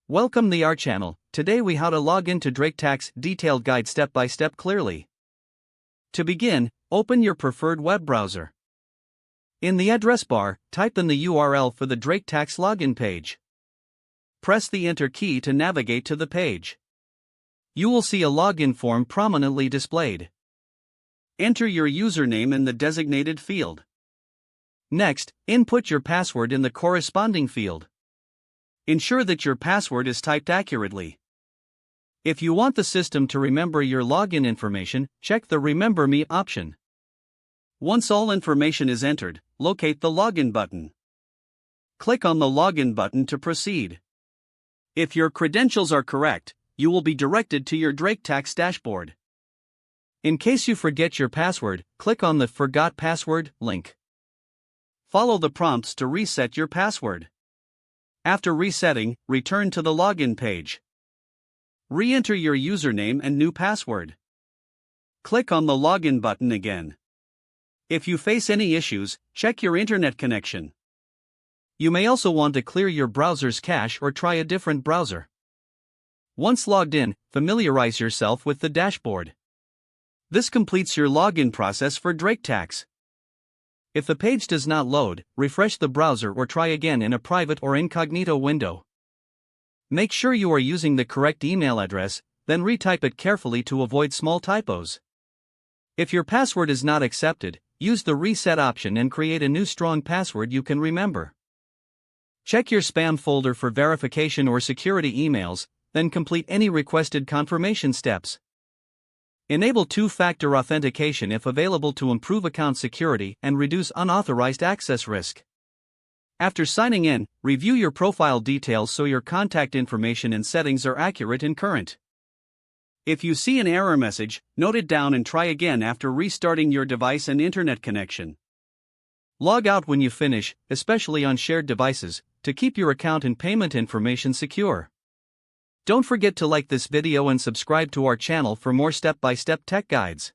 Welcome to our channel. Today we how to log into Drake Tax detailed guide step by step clearly. To begin, open your preferred web browser. In the address bar, type in the URL for the Drake Tax login page. Press the enter key to navigate to the page. You will see a login form prominently displayed. Enter your username in the designated field. Next, input your password in the corresponding field. Ensure that your password is typed accurately. If you want the system to remember your login information, check the Remember Me option. Once all information is entered, locate the Login button. Click on the Login button to proceed. If your credentials are correct, you will be directed to your Drake Tax dashboard. In case you forget your password, click on the Forgot Password link. Follow the prompts to reset your password. After resetting, return to the login page. Re-enter your username and new password. Click on the Login button again. If you face any issues, check your internet connection. You may also want to clear your browser's cache or try a different browser. Once logged in, familiarize yourself with the dashboard. This completes your login process for Drake Tax. If the page does not load, refresh the browser or try again in a private or incognito window. Make sure you are using the correct email address, then retype it carefully to avoid small typos. If your password is not accepted, use the reset option and create a new strong password you can remember. Check your spam folder for verification or security emails, then complete any requested confirmation steps. Enable two-factor authentication if available to improve account security and reduce unauthorized access risk. After signing in, review your profile details so your contact information and settings are accurate and current. If you see an error message, note it down and try again after restarting your device and internet connection. Log out when you finish, especially on shared devices, to keep your account and payment information secure. Don't forget to like this video and subscribe to our channel for more step-by-step tech guides.